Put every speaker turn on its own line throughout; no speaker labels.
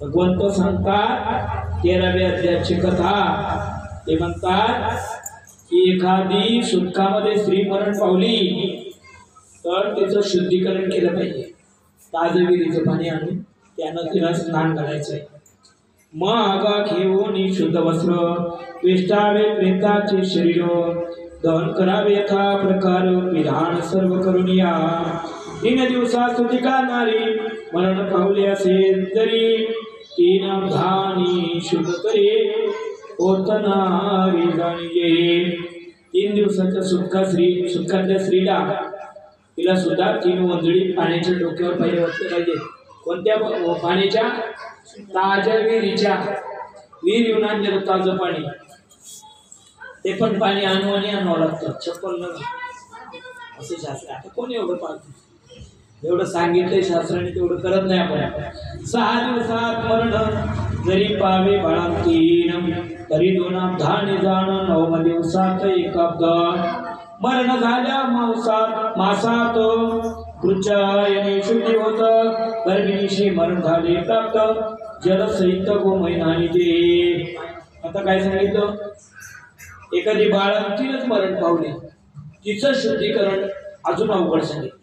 भगवंत सांगतात 13व्या अध्यायाची कथा. ते म्हणतात की एखादी सुटकामध्ये स्त्री मरण पावली तर त्याचं शुद्धीकरण केलं पाहिजे. ताजं विहिरीचं पाणी आणून त्यानं तिला स्नान करायचंय. मग घेऊन शुद्ध वस्त्र वेष्टावे प्रेताचे शरीर दहन करावे यथा प्रकार विधान सर्व करुनिया. 3 दिवसात सुटिका नारी मरण पावले असेल तरी 3 धानी शुद्ध करे होत नारी जाणीये. 3 दिवसाच्या सुटकातल्या स्त्रीला तिला सुद्धा 3 वंजळी पाण्याच्या डोक्यावर पाहिजे वाटले पाहिजे. कोणत्या पाण्याच्या? ताज्या विहिरीच्या. विहीर येऊन आणलेलं ताजं पाणी, ते पण पाणी आणावं लागतं. चप्पल न असं शास्त्र. आता कोणी एवढं पाळतं? एवढं सांगितलंय शास्त्राने तेवढं करत नाही आपण. 6 दिवसात मरण जरी पावे बाळांतीन तरी 2 धाने जाण 9 दिवसात 1 अब्द. मरण झाल्या मासात कृचायने शुद्धी होत. गर्भिणीशी मरण झाले प्राप्त जलसहित गोमैनानी दे. आता काय सांगितलं? एखादी बाळांतीनच मरण पावली तिचं शुद्धीकरण अजून अवघड सांगितलं.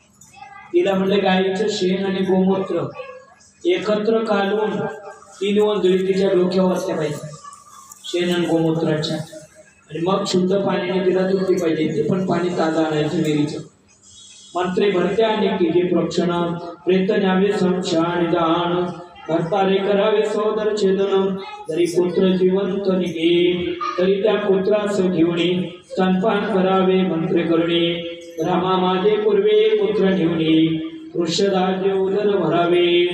तिला म्हणले गायीचं शेण आणि गोमूत्र एकत्र काढून 3 वंजळी तिच्या डोक्यावर असल्या पाहिजे, शेण आणि गोमूत्राच्या. आणि मग शुद्ध पाण्याने तिला धुतली पाहिजे. ते पण पाणी ताजं आणायचं विहिरीचं. मंत्रे भरत्या आणि किती प्रक्षण प्रेत न्यावे संशान दान भरतारे करावे सौदर छेदन. जरी पुत्र जिवंत निघे तरी त्या पुत्रास घेऊनी स्तनपान करावे मंत्रे करणे. रामा माझे पूर्वे पुत्र घेऊनी वृषदाजे उदर भरावे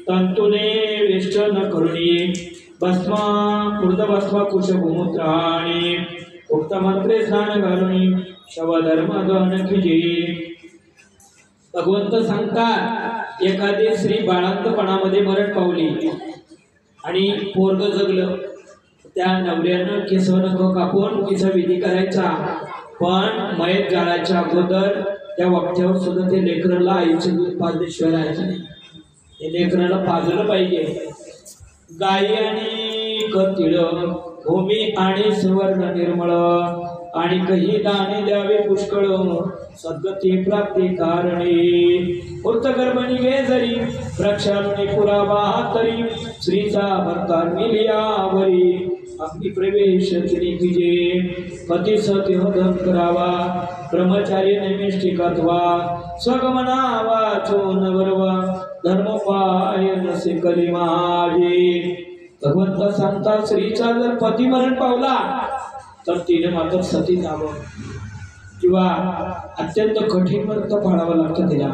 तंतुने वेष्टन करुणी. भस्मा मृदभस्मा कुश गोमूत्राणे उक्त मंत्रे स्नान घालुनी शवधर्म दहन कीजे. भगवंत सांगतात एखादी स्त्री बाळंतपणामध्ये मरण पावली आणि पोरग जगलं, त्या नवऱ्यानं केस नख कापून तिचा विधी करायचा. पण मयत जाळाच्या अगोदर त्या वक्त्यावर सुद्धा ते लेकराला आईचं दूध पाजल्याशिवाय राहायचं नाही. ते लेकराला पाजलं पाहिजे. गाई आणि कतिळ भूमी आणि सुवर्ण निर्मळ आणि काही दाणे द्यावे पुष्कळ सद्गती प्राप्ती कारणे. उत्त गर्भणी घे जरी प्रक्षालने पुरावा तरी स्त्रीचा भरता मिलियावरी अग्नि प्रवेश तिने कीजे. पती सत्यधन करावा ब्रह्मचारी नैमिष्टिकत्वा स्वगमना वाचो नवरवा धर्मोपाय नसे कलिमाजे. भगवंत सांगतात स्त्रीचा जर पती मरण पावला तर तिने मात्र सती जावं किंवा अत्यंत कठीण व्रत पाळावं लागतं तिला.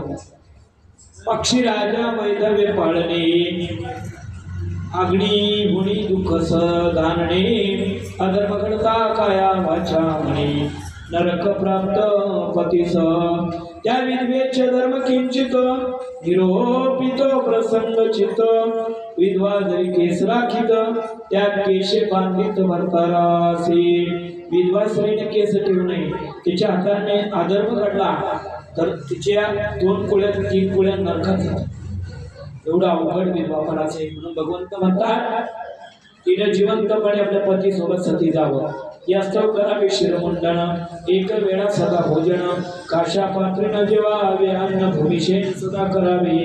पक्षी राजा वैधव्य पाळणे अग्नी हुणी दुःख सदानणे अधर्म घडता काया वाचा म्हणे नरक प्राप्त पतीस. त्या विधवेचे धर्म किंचित निरोपित प्रसंग चित विधवा जरी केस राखीत त्या केशे बांधित भरतारासी. विधवा स्त्रीने केस ठेवू नये. तिच्या हाताने अधर्म घडला तर तिच्या 2 कुळ्यात 3 कुळ्या नरकात जातात. एवढा अवघड विधवापणाचे. म्हणून भगवंत म्हणतात तिने जिवंतपणे आपल्या पती सोबत सती जावं. यास्तव करावे शिरमुंडन 1 वेळा सदा भोजन काशा पात्रेन जेवावे अन्न भूमिशेन सदा करावे.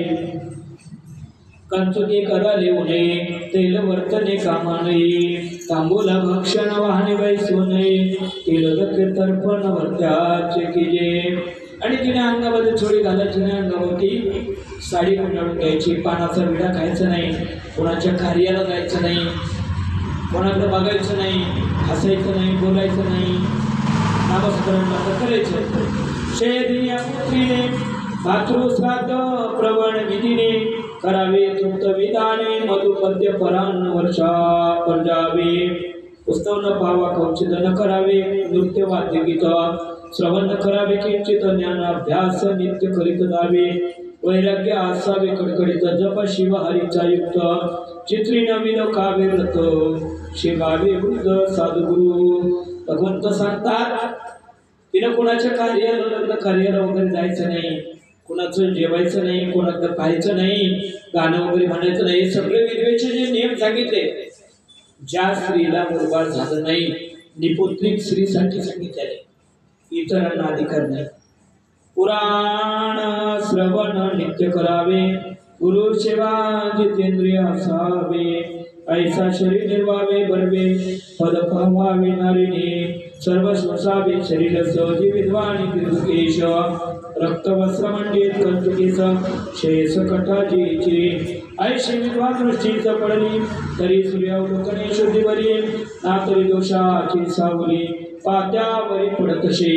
कंचुकी कदा लेऊ नये तेल वर्तने कामा नये तांबूल भक्षण वाहने बैसू नये तेल तर्पण वर्त्याचे कीजे. आणि तिने अंगामध्ये छोडी घालायची नाही, अंगावरती साडी गुंडाळून घ्यायची. पानाचा विडा खायचा नाही, कोणाच्या कार्याला जायचं नाही, कोणाकडे बघायचं नाही, हसायचं नाही, बोलायचं नाही, नामस्मरण करायचं. शेदिया पुत्रीने मातृश्राद्ध प्रवण विधीने करावे तुमत विधाने मधुपद्य परान्न वर्षा पर्जावे. पुस्तव न पावा कौचित न करावे नृत्य वाद्य गीत श्रवण न करावे किंचित ज्ञान अभ्यास नित्य करीत जावे. वैराग्य असावे कडकडीत जप शिव हरीचा युक्त चित्री नवीन काव्य व्रत शिवावे वृद्ध साधुगुरु. भगवंत सांगतात तिनं कोणाच्या कार्याला लग्न कार्याला वगैरे जायचं नाही, कोणाचं जेवायचं नाही, कोणाचं खायचं नाही, गाणं वगैरे म्हणायचं नाही. सगळे विधवेचे जे नियम सांगितले. ज्या स्त्रीला मुलबाळ झालं नाही निपुत्रिक स्त्रीसाठी सांगितले, इतरांना अधिकार नाही. पुराण श्रवण नित्य करावे, गुरु सेवा जितेंद्रिय असावे. ऐसा शरीर निर्वावे बरवे, पद पावावे नारिणी. सर्व स्वसावे शरीर सहजी विद्वानी कीर्तकेश. रक्त वस्त्र मंडित कंचुकेश, शेष कटाजीची. ऐशी विद्वान दृष्टीच पडली, तरी सूर्यावलोकने शुद्धी बरी. ना तरी दोषाची सावली, पात्यावरी पडतशी.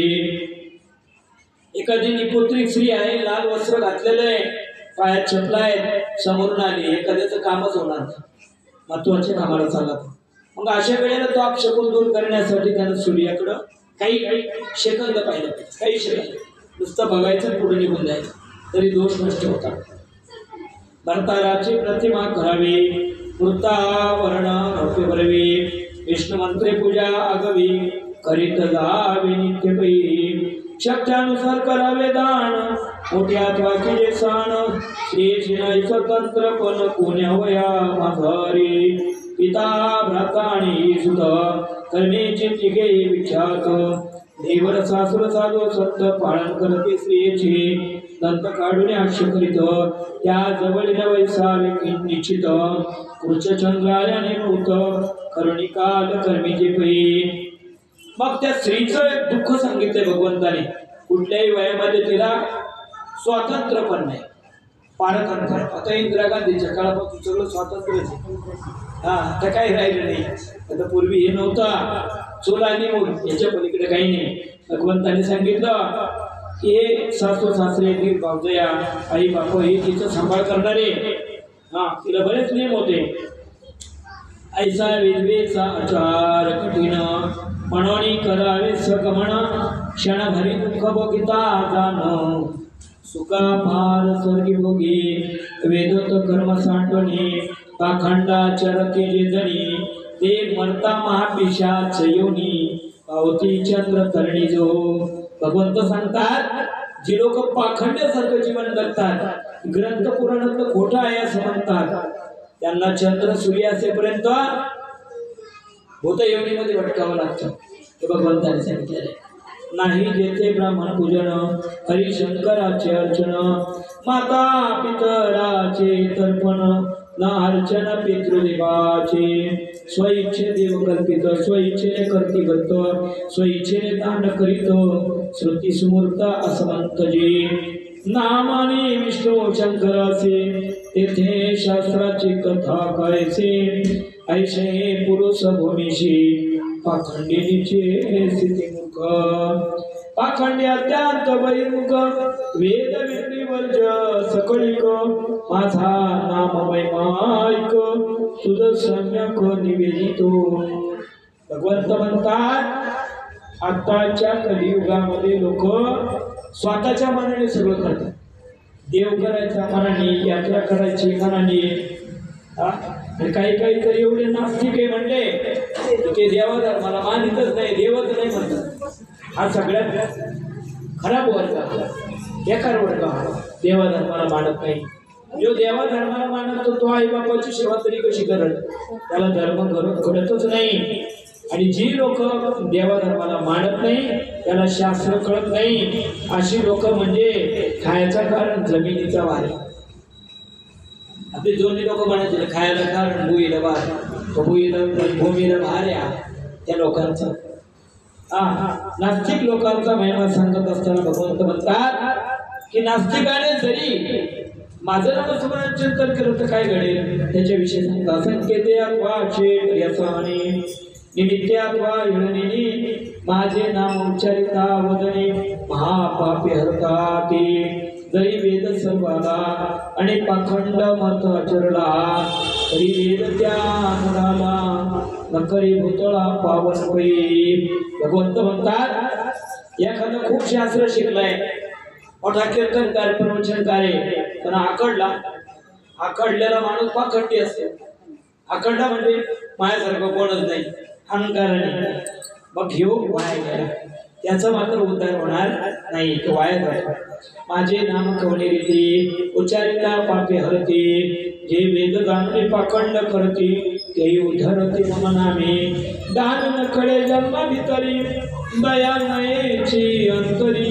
एखादी निपुत्रिक स्त्री आहे, लाल वस्त्र घातलेलं आहे, पायात चपला आहेत, समोरून आली, एखाद्याचं कामच होणार नाही, महत्वाच्या कामाला चालत. मग अशा वेळेला तो अपशकुन दूर करण्यासाठी त्यानं सूर्याकडं काही सेकंद पाहिलं, काही सेकंद नुसतं बघायचं, पुढे निघून जायचं, तरी दोष नष्ट होतात. भरताराची प्रतिमा करावी, वृत्तावरण नव्हे बरवी. विष्णू मंत्रे पूजा आगवी, करीत जावे नित्यपै. शक्त्यानुसार करावे दान, मोठ्यात वाकिले साण. श्री शिनाईचं तंत्र पण कोण्या वया माधारी. पिता भ्राता आणि सुत कर्मेची तिघे विख्यात. देवर सासुर साधो संत पाळन करते स्त्रियेची. दंत काढून आक्ष करीत, त्या जवळील वैसावे निश्चित. कृष्णचंद्रायाने भूत करुणिकाल कर्मीचे पै. मग त्या स्त्रीचं एक दुःख सांगितलंय भगवंताने. कुठल्याही वयामध्ये तिला स्वातंत्र्य पण नाही, पारतंत्र्य. आता इंदिरा गांधीच्या काळापासून सगळं स्वातंत्र्यच आहे. हा, आता काही राहिलं नाही. आता पूर्वी हे नव्हता, चूल आणि मूल याच्या पलीकडे काही नाही. भगवंताने सांगितलं की हे सासू सासरे दीर भावजया आई बापा हे तिचं सांभाळ करणारे. हा, तिला बरेच नियम होते. ऐसा विधवेचा आचार कठीण, म्हणून करावे सगमन. क्षणभरी दुःख बघिता जाण, सुका फार स्वर्गी भोगी. वेदोत कर्म साठवणी, पाखंडा चरती जे जणी. ते मरता महापिशाच योनी, पावती चंद्र तरणी जो. भगवंत सांगतात, जी लोक पाखंड्यासारखं जीवन जगतात, ग्रंथ पुराणातलं खोटं आहे असं म्हणतात, त्यांना चंद्र सूर्य असेपर्यंत भूत योनीमध्ये भटकावं लागतं. हे भगवंताने सांगितलेलं आहे. नाही जेथे ब्राह्मण पूजन, हरिशंकराचे अर्चन. माता पितराचे तर्पण, न अर्चन पितृदेवाचे. स्वइच्छे देव कल्पित, स्वइच्छेने कर्तिगत, स्वइच्छेने दान करीत. श्रुती सुमूर्त असमंत जे. नामाने विष्णू शंकराचे, तेथे शास्त्राची कथा कळेसे. ऐसे पुरुष भूमीशी, पाखंडीचे स्थितीमुख. पाखंडी अत्यंत बहिर्मुख, वेद विधी वर्ज सकळिक. माझा नाममय माईक, तुझ सम्यक निवेदितो. भगवंत म्हणतात, आताच्या कलियुगामध्ये लोक स्वतःच्या मनाने सगळं करतात. देव करायचा मनाने, यात्रा करायची मनाने. काही काही तर एवढे नास्तिक आहे म्हणले ते देवा धर्माला मानितच नाही, देवच नाही म्हणतात. हा सगळ्यात खराब वर्ग, बेकार वर्ग हा. देवा धर्माला मानत नाही. जो देवा धर्माला मानतो तो आई बापाची सेवा तरी कशी करत, त्याला धर्म घडतच नाही. आणि जी लोक देवा धर्माला मानत नाही, त्याला शास्त्र कळत नाही, अशी लोक म्हणजे खायचा कारण जमिनीचा वार. आपले दोन्ही लोक म्हणायचे खायला कारण भुईला भार, भूमीला भार या त्या लोकांचा. नास्तिक लोकांचा महिमा सांगत असताना भगवंत म्हणतात की नास्तिकाने जरी माझं नामस्मरण चिंतन केलं तर काय घडेल त्याच्याविषयी सांगतात. संकेते वाचे यसाने निमित्त्यात्वा युनिनी, माझे नाम उच्चारिता वदने महापापे हरताती. जरी वेद सर्वाला आणि पाखंड मत आचरला, तरी वेद त्या मुलाला नकरी भूतळा पावन होई. भगवंत म्हणतात, एखादं खूप शास्त्र शिकलाय, मोठा कीर्तनकार प्रवचनकार आहे, पण आकडलेला माणूस पाखंडी असतो. आकडला म्हणजे माझ्यासारखं कोणच नाही, अहंकाराने. मग घेऊ वाया गेला, त्याचा मात्र उद्धार होणार नाही, तो वाया जातो. माझे नाम कवने रीती उच्चारिता पापे हरती. जे वेद जाणले पाखंड करती ते उद्धरते मम नामे दान नकडे जन्म भितरी दया नयेची अंतरी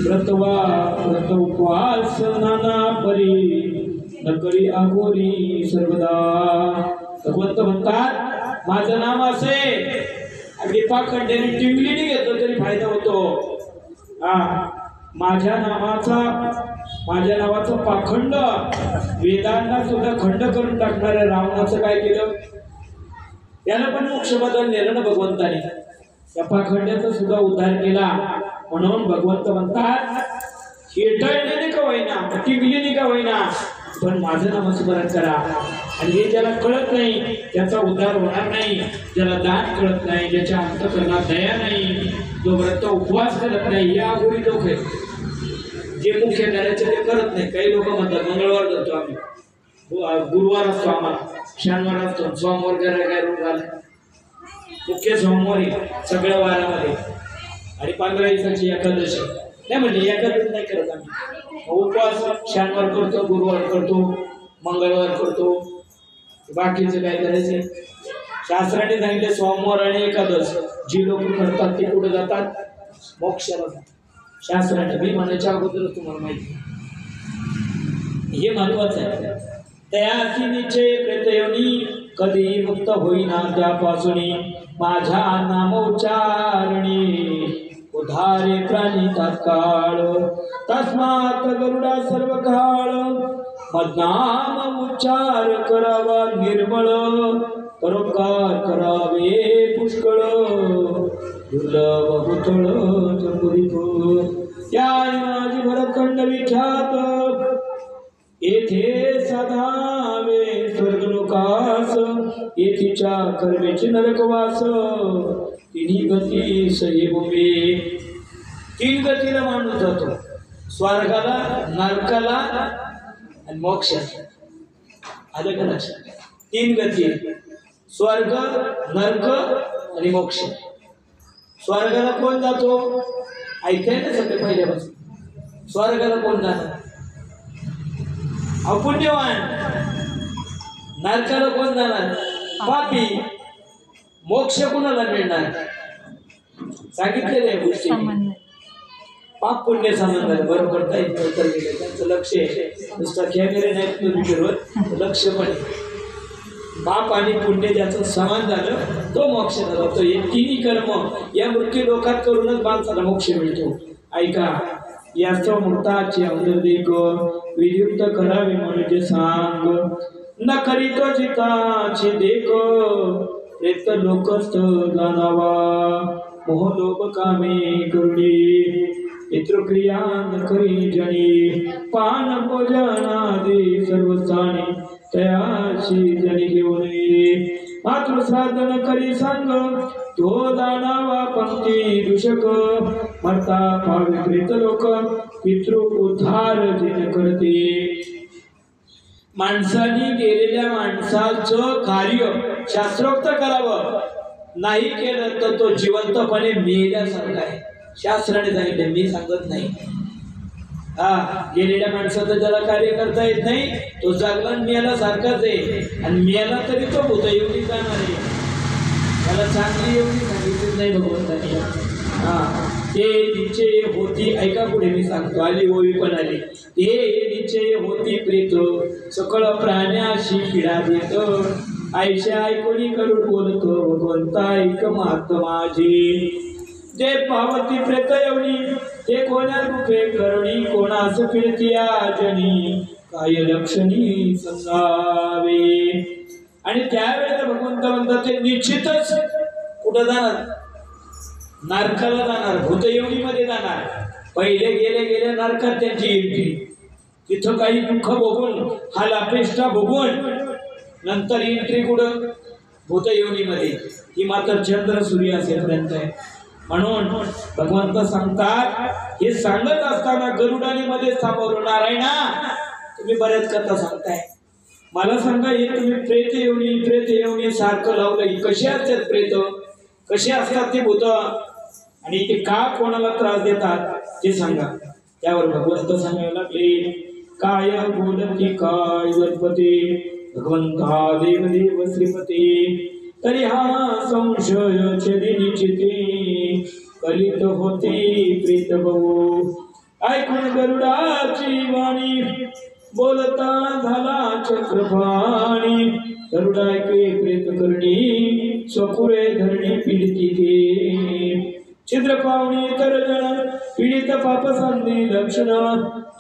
व्रतवा व्रत उपवास नाना परी नकरी आगोरी सर्वदा। भगवंत म्हणतात माझं नाम असे अगदी पाखंड्याने टिंगलीने घेतलं तरी फायदा होतो। माझ्या नावाचा पाखंड वेदांना सुद्धा खंड करून टाकणाऱ्या रावणाचं काय केलं, त्याला पण मोक्ष बदल नेलं ना भगवंताने, त्या पाखंड्याचा सुद्धा उद्धार केला। म्हणून भगवंत म्हणतात खेटळलेली का होईना टिंगलीने का होईना पण माझं नामस्मरण करा। आणि हे ज्याला कळत नाही त्याचा उद्धार होणार नाही, ज्याला दान कळत नाही, ज्याच्या अंतःकरणात दया नाही, जो व्रत उपवास करत नाही, या अगोरी लोक आहेत जे मुख्य करायचे ते करत नाही। काही लोक म्हणतात मंगळवार जातो आम्ही, गुरुवार असतो आम्हाला, शनिवार असतो, सोमवार करायला काय रोग आला, मुख्य सोमवारी सगळ्या वारामध्ये आणि 15 दिवसाची एकादशी नाही म्हणजे एकादशी नाही करत आम्ही, उपवास शनिवार करतो, गुरुवार करतो, मंगळवार करतो, बाकीचं काय करायचं। शास्त्राने सांगितले सोमवार आणि एकादश जी लोक करतात ते कुठे जातात, मोक्षाला जातात। शास्त्राने मी म्हणायच्या अगोदरच तुम्हाला माहिती हे महत्वाचं आहे। त्याची निश्चय प्रत्ययोनी कधी मुक्त होईना त्यापासून माझ्या नाम उच्चारणी उधारे प्राणी तात्काळ तस्मात गरुडा सर्व काळ मद्नाम उच्चार करावा निर्मळ परोपकार करावे पुष्कळ दुर्लभ पुतळ जपुरीतो या माझी भरतखंड विख्यात येथे साधावे स्वर्गलोकास येथीच्या कर्मेचे नरकवास तिन्ही गती सही भूमी। 3 गतीला माणूस जातो, स्वर्गाला, नरकाला आणि मोक्षाला। आलं का लक्षात? 3 गती, स्वर्ग, नरक आणि मोक्ष। स्वर्गाला कोण जातो, ऐकाय ना सगळे पहिल्यापासून, स्वर्गाला कोण जाणार, अपुण्यवान। नरकाला कोण जाणार, पापी। मोक्ष कोणाला मिळणार, सांगितलेल्या गोष्टी पाप पुण्य संबंध बरोबर त्यांचं लक्ष नुसतं कॅमेरे नाही फिरवत, लक्ष पण पाप आणि पुण्य ज्याचं समान झालं तो मोक्षाला जातो। हे तिन्ही कर्म या मृत्यू लोकात करूनच माणसाला मोक्ष मिळतो। ऐका याचं मूर्ताचे अवधेक वियुक्त करावे म्हणजे सांग न करीतो जिताचे देख प्रेत लोकस्थ जाणावा मोह लोभ कामे करुणी पितृक्रिया न करी जणी पान भोजनादी सर्व स्थानी तयाशी जणी घेऊन मातृसाधन करी सांग तो जाणावा पंक्ती दूषक मरता पावे प्रेत लोक पितृ उद्धार जिन करते। माणसाने गेलेल्या माणसाचं कार्य शास्त्रोक्त करावं, नाही केलं तर तो जिवंतपणे मेल्यासारखा आहे। शास्त्राने सांगितले, मी सांगत नाही। गेलेल्या माणसाचं ज्याला कार्य करता येत नाही तो जागला मेला सारखाच आहे, आणि मेला तरी तो भूत एवढी जाणार आहे, त्याला चांगली एवढी सांगितली नाही भगवंताने। ते निश्चय होती, ऐका पुढे मी सांगतो, आली ओवी पण आली। ते निश्चय होती प्रीत सकळ प्राण्याशी पीडा देत आयशा ऐकोणी करून बोलतो भगवंता ऐक मात माझी। जे पावती प्रेत एवढी ते कोणा रूपे करुणी कोणास फिरती आजनी काय लक्षणी सांगावे। आणि त्यावेळेला भगवंत म्हणतात ते निश्चितच कुठं जाणार, नरकाला जाणार, भूतयोनीमध्ये जाणार। पहिले गेले नरकात त्यांची एंट्री, तिथं काही दुःख भोगून हाल अपेष्टा भोगून नंतर एंट्री कुठं, भूतयोनीमध्ये। ही मात्र चंद्र सूर्य असेपर्यंत आहे। म्हणून भगवंत सांगतात, हे सांगत असताना गरुडाने मध्ये थांबवलं, नारायणा तुम्ही बऱ्याच कथा सांगताय, मला सांगा हे तुम्ही प्रेत येऊनी सारखं लावलं, कशी असतात प्रेत, कशी असतात ते भूत, आणि ते का कोणाला त्रास देतात ते सांगा। त्यावर भगवंत सांगायला लागले, काय बोलती काय वनपती भगवंता देवदेव श्रीपते तरी हा संशय छेदी निश्चिते कलित होते प्रीत भाऊ ऐकून गरुडाची वाणी बोलता झाला चक्रपाणी गरुडा ऐके प्रेत करणी स्वकुरे धरणी पीडिती ते छिद्र पावणी तर जण पीडित पाप संधी लक्षण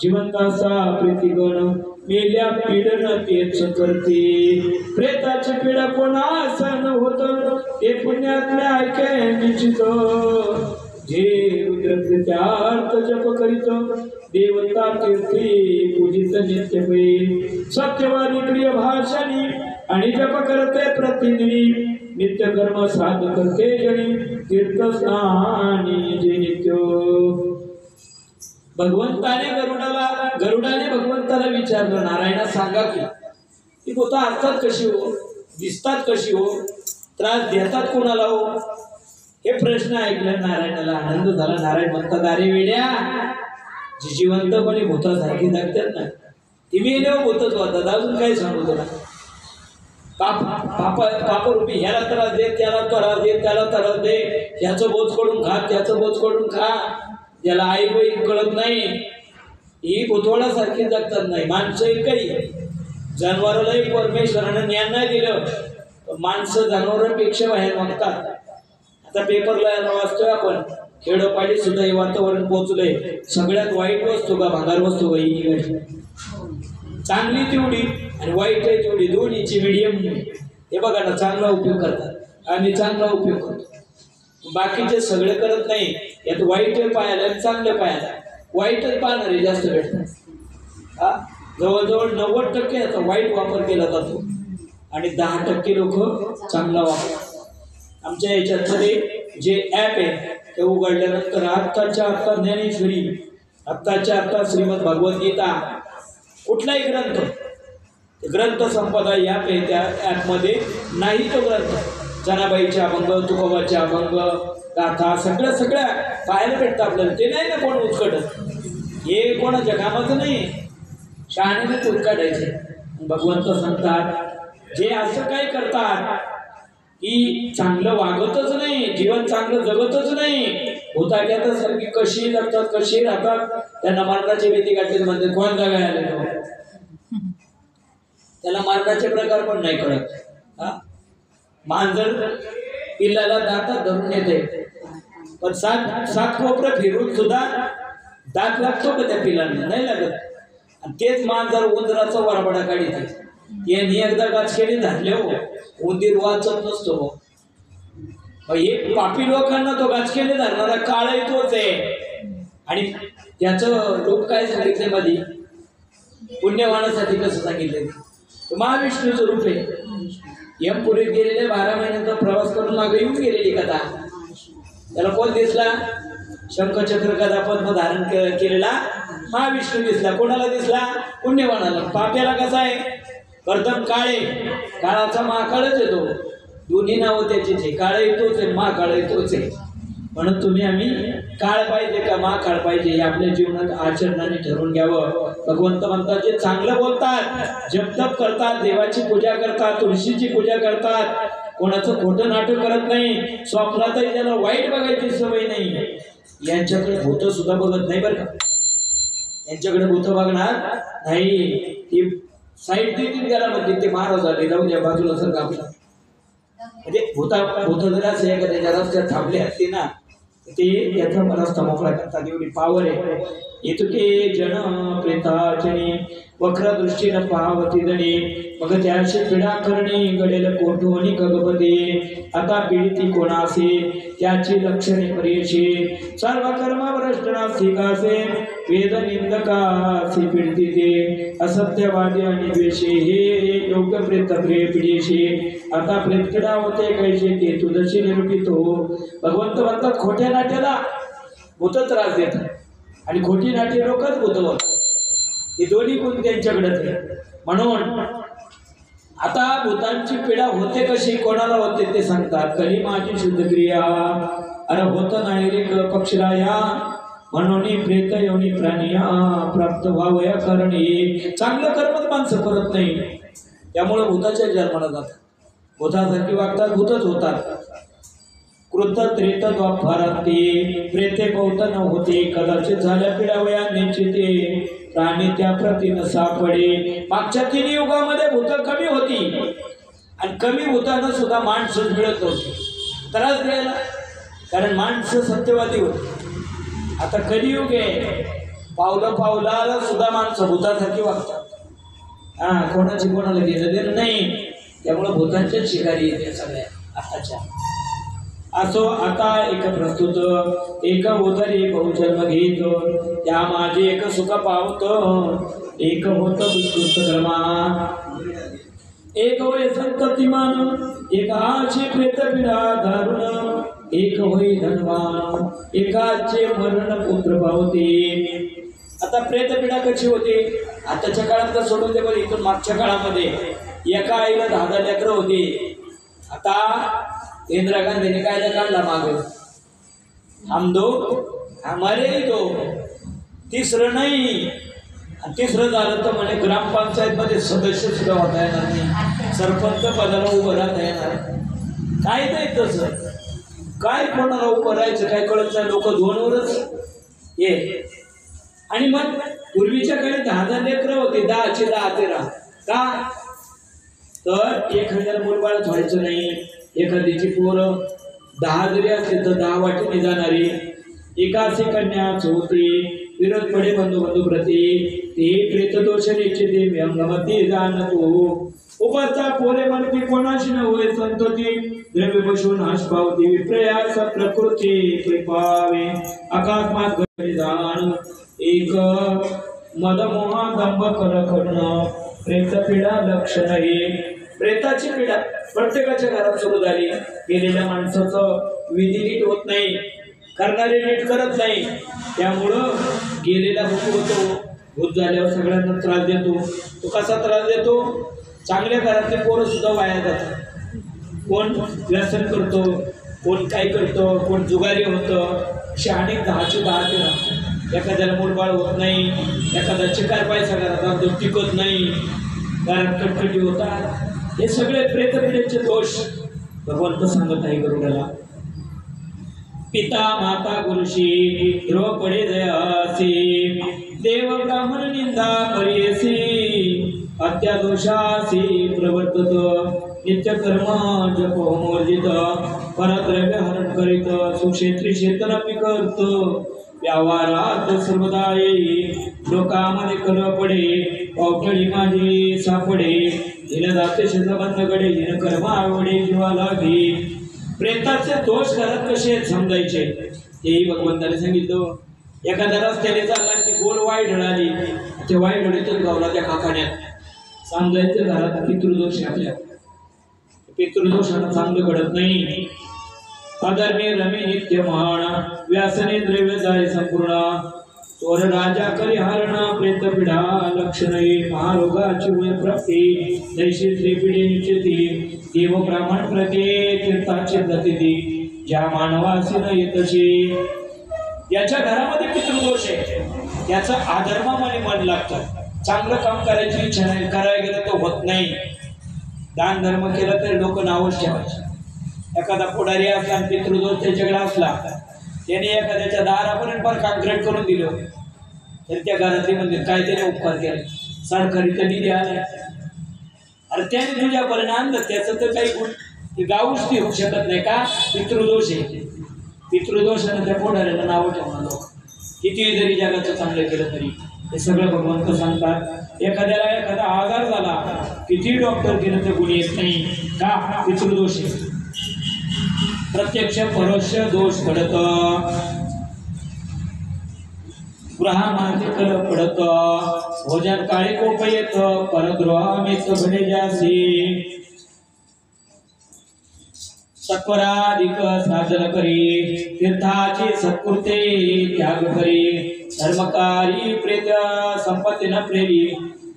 जिवंतासा प्रीतिगण मेल्या पीडन तेच करते प्रेताची पीडा कोणास न होत ते पुण्यात्म्या ऐके निश्चित जे रुद्रकृत्यार्थ जप करीत देवता तीर्थी पूजित नित्य होईल सत्यवादी प्रिय भाषणी आणि जप करते प्रतिदिनी नित्य कर्म साध करते जणी तीर्थस्नानी जे नित्य गरुडाने भगवंताला विचारलं नारायणा सांगा की ती पोता असतात कशी हो दिसतात कशी हो त्रास देतात कोणाला हो हे प्रश्न ऐकले नारायणाला आनंद झाला नारायण म्हणतात अरे वेड्या जी जिवंतपणे भूतासारखी दाखतात ना ती मेल्यावर भूतच होतात अजून काय सांगू तुला पापरूपी ह्याला त्रास दे त्याला त्रास दे त्याला त्रास दे ह्याचं बोच कडून खा त्याचं बोच कडून खा ज्याला आई बहीण कळत नाही ही भूतवळासारखी जगतात नाही माणसं काही जनावरालाही परमेश्वरानं ज्ञान नाही दिलं माणसं जनावरांपेक्षा बाहेर वागतात आता पेपरला वाचतोय आपण खेडोपाडी सुद्धा हे वातावरण पोहोचलंय सगळ्यात वाईट वस्तू का भांगार वस्तू का ही चांगली तेवढी आणि वाईट आहे तेवढी दोन्हीची मीडियम हे बघा ना चांगला उपयोग करतात आम्ही चांगला उपयोग करतो बाकीचे सगळे करत नाही यात वाईट पाहायला आणि चांगलं पाहायला वाईटच पाहणारे जास्त भेटतात हा जवळजवळ 90% याचा वाईट वापर केला जातो आणि 10% लोक चांगला वापर आमच्या याच्यामध्ये जे ॲप आहे ते उघडल्यानंतर आत्ताच्या आत्ता ज्ञानेश्वरी आत्ताच्या आत्ता श्रीमद भगवद्गीता कुठलाही ग्रंथ संपदा ॲप आहे त्या ॲपमध्ये नाही तो ग्रंथ जनाबाईच्या अभंग तुकोबाच्या अभंग गाथा सगळ्या पाहायला भेटतं आपल्याला ते नाही ना कोण उचकटत हे कोणाच्या कामाचं नाही शहाण्यानेच उचकाटायचे भगवंत सांगतात जे असं काय करतात की चांगलं वागतच नाही जीवन चांगलं जगतच नाही भूताट्यातच कशी जगतात कशी राहतात त्यांना मरणाची भीती काढते म्हणजे कोण जागा आले त्याला मरणाचे प्रकार पण नाही कळत हा मांजर पिल्लाला दातात धरून येते पण सात कोपरं फिरून सुद्धा दात लागतो का त्या पिल्लांना नाही लागत आणि तेच मांजर उंदराचा वरबडा काढित यांनी एकदा गाचखेडी धरले हो उंदीर वाचत नसतो हे पापी लोकांना तो गाचखेडी धरणारा काळही तोच आहे आणि त्याचं रूप काय सांगितले मध्ये पुण्यवानासाठी कसं सांगितलं महाविष्णूचं रूप आहे यमपुरीत गेलेले 12 महिन्याचा प्रवास करून मागे येऊन गेलेली कथा त्याला कोण दिसला शंखचक्र गदा पद्म धारण केलेला महाविष्णू दिसला कोणाला दिसला पुण्यवानाला पाप्याला कसा आहे प्रथम काळे काळाचा महाकाळच येतो दोन्ही नावं त्याचीच आहे काळ येतोच आहे महाकाळ येतोच आहे म्हणून तुम्ही आम्ही काळ पाहिजे का महाकाळ पाहिजे हे आपल्या जीवनात आचरणाने ठरवून घ्यावं भगवंत म्हणतात जे चांगलं बोलतात जपतप करतात देवाची पूजा करतात तुळशीची पूजा करतात कोणाचं खोटं नाटक करत नाही स्वप्नातही त्याला वाईट बघायची सवय नाही यांच्याकडे भूत सुद्धा बघत नाही बरं का यांच्याकडे भूत बघणार नाही ती साईड देतील त्याला म्हणते ते महाराज आले जाऊन या बाजूला सर आपला म्हणजे भूत जर असे का त्याच्या रस्त्यात थांबले असते ना ते याचा रस्ता मोकळा करतात एवढी पावर आहे इतके जन प्रेताचनी वक्र दृष्टीनं पाहावती जणी मग त्याशी पिढा करणी गडेल कोठोनी गगपती आता पीडिती कोणासे त्याची लक्षणे परियशी सर्व कर्म भ्रष्टनासी कासे वेद निंदकासी पीडिती ते असत्यवादी आणि द्वेषी हे योग्य प्रेत प्रिय पिढीशी आता प्रेतकिडा होते कैसे ते तुझशी निरूपित हो भगवंत म्हणतात खोट्या नाट्याला भूत त्रास देतात आणि खोटी नाट्य लोकच भूत हे दोन्ही गुण त्यांच्याकडे म्हणून आता भूतांची पीडा होते कशी कोणाला होते ते सांगतात कली माझी शुद्ध क्रिया अरे होत नाही रे पक्षराया म्हणून प्रेत योनी प्राणिया प्राप्त व्हावया करणे चांगलं कर्मच माणसं करत नाही त्यामुळे भूताच्या जन्माला जातात, भूतासारखी वागतात, भूतच होतात. कृत त्रेत द्वापारांती प्रेते कौतन होते, कदाचित झाल्या पिढावया निश्चिते, प्राणी त्या प्रतीन सापडे. मागच्या 3 युगामध्ये भूत कमी होती आणि कमी भूतांना सुद्धा माणसं मिळत नव्हती त्रास द्यायला, कारण माणसं सत्यवादी होती. आता कलियुग आहे, पावलं पावलाला सुद्धा माणसं भूतासारखी वागतात. कोणाची कोणाला घेणं देणं नाही, त्यामुळे भूतांच्या शिकारी येते सगळ्या आताच्या. असो आता एक प्रस्तुत एक उदरी बहुजन्म घेत, त्या माझे एक सुख पावत, एक होत विकृत कर्मा, एक होय संततिमान, एक आचे प्रेत पिढा दारुण, एक होई धनवान, एकाचे मरण पुत्र पावते. आता प्रेत पिढा कशी होती आताच्या काळात तर सोडून दे बरं, इथून मागच्या काळामध्ये एका आईला 10 लेकरं होती. आता इंदिरा गांधीने कायदा काढला मागे, हम दो हमारे दो, तिसरं नाही. तिसरं झालं तर म्हणे ग्रामपंचायत मध्ये सदस्य सुद्धा होता येणार नाही, सरपंच पदाला उभं राहता येणार काय नाही. तसं काय कोणाला उभं राहायचं काय कळत नाही, लोक 2वरच ये. आणि मग पूर्वीच्या काळी 10 लेकरं होते, 10चे 10 13. का तर 1000 मुलबाळच व्हायचं नाही. एखादीची पोरं 10 जरी असले तर 10 वाटेने जाणारी, एकाची कन्याच होते. विरोध पडे बंधू बंधू प्रती, ते प्रेत दोष निश्चिते व्यंगमती जाणतो. उपाचा पोरे म्हणती कोणाशी न होय संतती, द्रव्य बसून नाश पावती, विप्रयास प्रकृती कृपावे, अकस्मात घरी जाण, एक मदमोहा दंभ कर करण, प्रेत पीडा लक्ष नाही. प्रेताची पीडा प्रत्येकाच्या घरात सुरू झाली. गेलेल्या माणसाचं विधी नीट होत नाही, करणारे नीट करत नाही, त्यामुळं गेलेला भूत होतो. भूत झाल्यावर सगळ्यांना त्रास देतो. तो कसा त्रास देतो, चांगल्या घरातले पोरं सुद्धा वाया जातात. कोण व्यसन करतो, कोण काय करतो, कोण जुगारी होतं. असे अनेक 10चे 10 13. एखाद्याला मूलबाळ होत नाही, एखादा चिकार पैसा घरात तो टिकत नाही, घरात कटकटी होतात. हे सगळे प्रेतपिढीचे दोष भगवंत सांगत आहे गरुडाला. पिता माता गुरुशी ध्रुव पडे जयासी, देव ब्राह्मण निंदा परियसी, अत्यादोषासी प्रवर्तत, नित्य कर्म जप मोर्जित, परद्रव्य हरण करीत, सुक्षेत्री शेतनपी करत, व्यवहारात सर्वदायी, लोकामध्ये कर पडे, पावटळी माझी सापडे, हिन जाते शेतबंद गडे, हिन कर्म आवडे जीवा लागे. प्रेताचे दोष घरात कसे समजायचे तेही भगवंताने सांगितलं. एखाद्या रस्त्याने चालला ती गोल वाय ढळाली, ते वाय ढळीतच गावला त्या काकाण्यात, समजायचं घरात पितृदोष आहे. आपल्या पितृदोषानं चांगलं घडत नाही. अधर्मी रमी नित्य महान, व्यासने द्रव्य जाय संपूर्ण, चोर राजा करी हरण, प्रेत पिढा लक्षण, महारोगाची वय प्राप्ती, दैशी श्री पिढी निश्चिती, देव ब्राह्मण प्रते तीर्थाची प्रतिती, ज्या मानवासी न येतशी. याच्या घरामध्ये पितृदोष आहे, त्याचं अधर्मामध्ये मन लागतं. चांगलं काम करायची इच्छा नाही, करायला गेलं तर होत नाही. दान धर्म केला तरी लोक नावच ठेवायचे. एखादा पुढारी असला आणि पितृदोष त्याच्याकडे असला, त्याने एखाद्याच्या दारापर्यंत पण काँक्रीट करून दिलं तर त्या घरातले म्हणजे काय त्याने उपकार केले, सरकारी तर निधी आलाय, अरे त्याने तुझ्यापर्यंत आणलं, त्याचं तर काही गुण ते गाऊच ते होऊ शकत नाही. का पितृदोष आहे. पितृदोषानं त्या पुढाऱ्याला नावं ठेवणार लोक, किती जरी जगाचं चांगलं केलं तरी. हे सगळं भगवंत सांगतात. एखाद्याला एखादा आजार झाला, किती डॉक्टर केलं तर गुण येत नाही. का पितृदोष आहे. प्रत्यक्ष परोक्ष दोष पडत, गृहामध्ये कल पडत, भोजन काळी कोप येत, परद्रोहामित घडे जासी, सत्वराधिक साधन करी, तीर्थाची सत्कृते त्याग करी, धर्मकारी प्रेत संपत्ती न प्रेरी,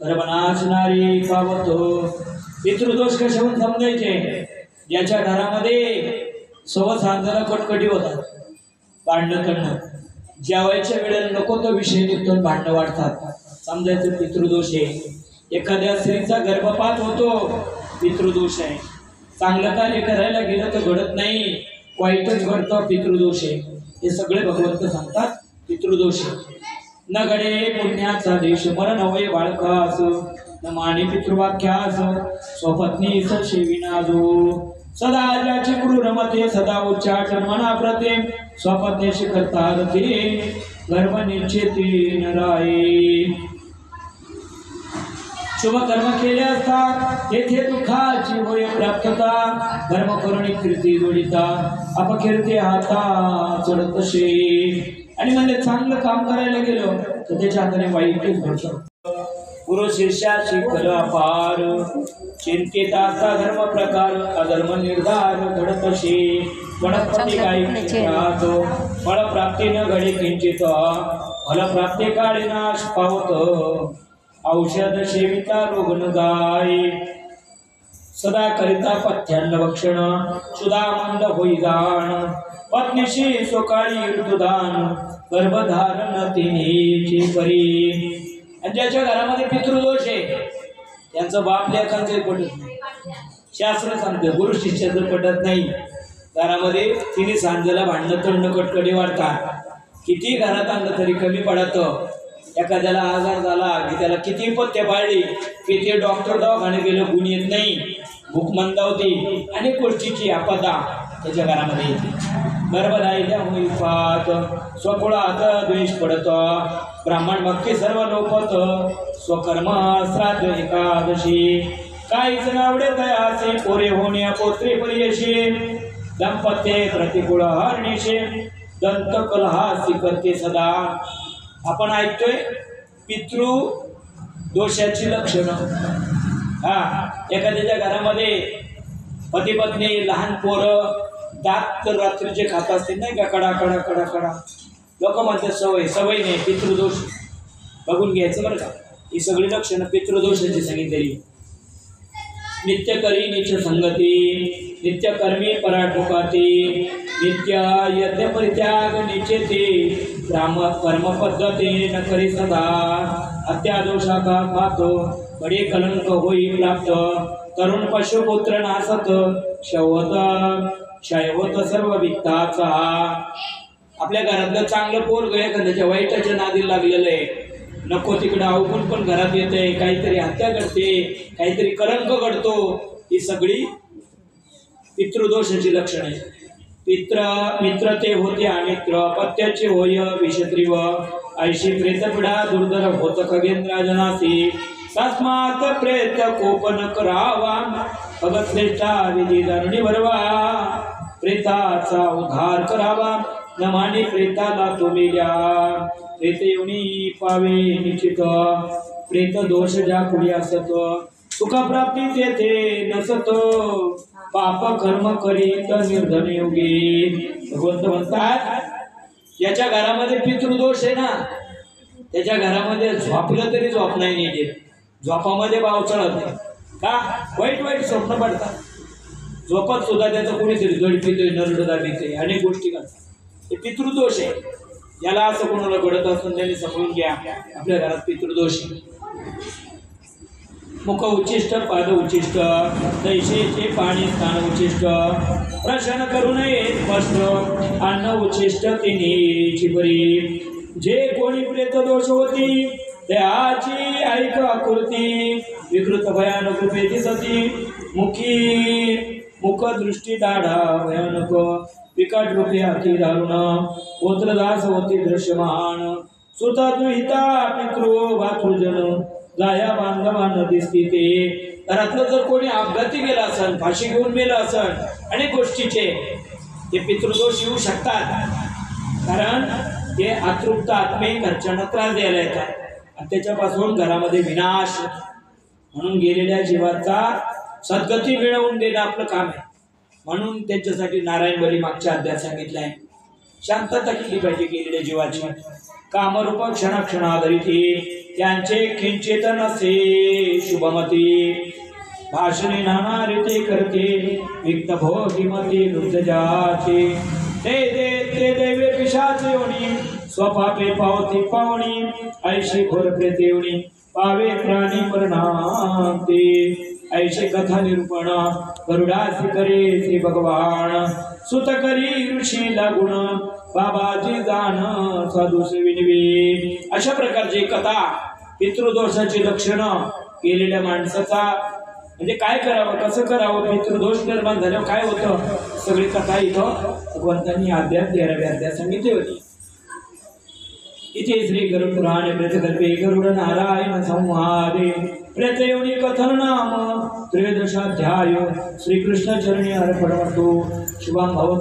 धर्मनाशनारी पावतो. पितृदोष कशावरून समजायचे, ज्याच्या घरामध्ये सवसांजना कटकटी होतात, भांडणं करणं, जेवायच्या वेळेला नको तो विषय निघतो, भांडणं वाढतात, समजायचं पितृदोष आहे. एखाद्या स्त्रीचा गर्भपात होतो, पितृदोष आहे. चांगलं कार्य करायला गेलं तर घडत नाही, वाईटच घडतं, पितृदोष आहे. हे सगळे भगवंत सांगतात पितृदोष आहे. न घडे पुण्याचा देश मरण होय बाळकास, न माने पितृवाक्यास स्वपत्नी सेविनाजो. सदा ज्याची क्रूर मते सदा उच्चाटन मना प्रते, स्वपत्नीशी करतात ते गर्भ निश्चिती नराये. शुभ कर्म केले असता तेथे दुःखाची होय प्राप्तता, धर्म करुणी कीर्ती जोडिता अपकीर्ती हाता चढतशे. आणि म्हणजे चांगलं काम करायला गेलो तर त्याच्या हाताने वाईटच घडतं. गुरु शिष्याची फल अपार, चिंतित असता धर्म प्रकार अधर्म निर्धार घडतशे. वनस्पती काही फळ प्राप्ती न घडे किंचित, फल प्राप्ती काळी नाश पावत. औषध सेविता रोग न जाय, सदा करिता पथ्यान्न भक्षण सुधा मंद होई जाण. पत्नीशी सोकाळी ऋतुदान गर्भधारण तिन्हीची परी. आणि ज्याच्या घरामध्ये पितृदोष आहे त्यांचं बाप लेखांचं पटत नाही. शास्त्र सांगतं गुरु शिष्याचं पटत नाही. घरामध्ये तिने सांजेला भांडणं तंड कटकडी वाढतात. किती घरात आणलं तरी कमी पडतं. एखाद्याला आजार झाला की त्याला किती पथ्य पाळली, किती डॉक्टर दवाखाने गेलं, गुण येत नाही, भूक मंदावती, अनेक गोष्टीची आपदा त्याच्या घरामध्ये येते. गर्भधाईल्या होई पात, स्वकुळात द्वेष पडत, ब्राह्मण भक्ती सर्व लोपत. स्वकर्म श्राद्ध एकादशी, काहीच नावडे तयाचे पोरे होणे पोत्री परियशी. दाम्पत्य प्रतिकूळ हरणीशे, दंत कलहासी करते सदा. आपण ऐकतोय पितृ दोषाची लक्षणं. एखाद्याच्या घरामध्ये पती पत्नी लहान पोरं दात तर रात्रीचे खात असतील नाही का, कडा कडा कडा कडा. लोक म्हणतात सवय, सवय नाही, पितृदोष. बघून घ्यायचं बरं का. ही सगळी लक्षणं पितृदोषाची सांगितलेली. नित्य करी नित्य संगती, नित्य कर्मी पराठोकाती, नित्य यज्ञ परित्याग निश्चिती, राम कर्म पद्धती न करी सदा. अत्यादोषा का खातो बडे कलंक होई प्राप्त, तरुण पशुपुत्र नासत शैवत सर्व वित्ताचा. आपल्या घरातलं चांगलं पोरग एखाद्याच्या वाईटाच्या नादी लागलेलं आहे, नको तिकडं अवगुण पण घरात येते, काहीतरी हत्या करते, काहीतरी कलंक घडतो. ही सगळी पितृदोषाची लक्षण आहे. मित्र ते होते अमित्र, पत्याचे होय विषत्रिव, ऐशी प्रेतपिढा दुर्धर होत खगेंद्राजनासी. तस्मात प्रेत कोपन करावा, भगत श्रेष्ठा विधी धरणी भरवा. प्रेताचा उद्धार करावा, न माने प्रेताला तो मेल्या. प्रेत येऊनी पावे निश्चित, प्रेत दोष ज्या कुणी असत. सुखप्राप्ती तेथे नसत, पाप कर्म करीत निर्धन योगी. भगवंत म्हणतात याच्या घरामध्ये पितृदोष आहे ना, त्याच्या घरामध्ये झोपलं तरी झोप नाही नेते. झोपामध्ये भाव चढत नाही का, वाईट वाईट स्वप्न पडतात. झोपत सुद्धा त्याचं कोणीतरी जड पितोय, नरडदा पितोय, अनेक गोष्टी करतात. हे पितृदोष आहे. याला असं कोणाला घडत असून त्यांनी समजून घ्या आपल्या घरात पितृदोष आहे. मुख उच्चिष्ट पाद उच्चिष्ट, दैशेचे पाणी स्थान उच्चिष्ट, प्रश्न करू नये स्पष्ट, अन्न उच्चिष्ट तिन्हीची बरी. जे कोणी प्रेत दोष होती त्याची ऐक आकृती, विकृत भयानक रूपे दिसती. मुख दृष्टी दाढा भयानक, विकट रूपे अति दारुण, गोत्रदास होती दृश्यमान. सुता दुहिता पितृ भातृजन, गाया बांधवान दिसती ते. घरातलं जर कोणी अपघाती गेला असेल, फाशी घेऊन मेला असेल, अनेक गोष्टीचे ते पितृदोष येऊ शकतात. कारण ते अतृप्त आत्मे घरच्यांना त्रास द्यायला येतात आणि त्याच्यापासून घरामध्ये विनाश. म्हणून गेलेल्या जीवाचा सद्गती मिळवून देणं आपलं काम आहे. म्हणून त्यांच्यासाठी नारायण बली मागच्या अध्यायात सांगितलंय. शांतता केली पाहिजे गेलेल्या जीवाची. कामरूप क्षणाक्षणाधरिती, त्यांचे किंचित नसे शुभमती. भाषणे नाना रीते करते, विक्त भोगिमती वृद्धजाचे. ते देवे पिशाचे योनी, स्वपापे पावती पावणी, ऐशी घोर प्रेते योनी. पावे प्राणी परिणामते ऐसे कथा निरूपण गरुडासी करे श्री भगवान सुत करी ऋषी लागुण बाबाजी जाण साधूस विनवे। अशा प्रकारची कथा पितृदोषाची लक्षणं केलेल्या माणसाचा म्हणजे काय करावं कसं करावं पितृदोष निर्माण झाल्यावर काय होतं सगळी कथा इथं भगवंतांनी अध्याय 13व्या अध्यायात सांगितली होती। इथे श्री गरुड पुराणे प्रेतकल्पे गरुड नारायण संवादे प्रेतयोनी कथन नाम 13 श्रीकृष्ण चरणी अर्पणमस्तु शुभं भवतु।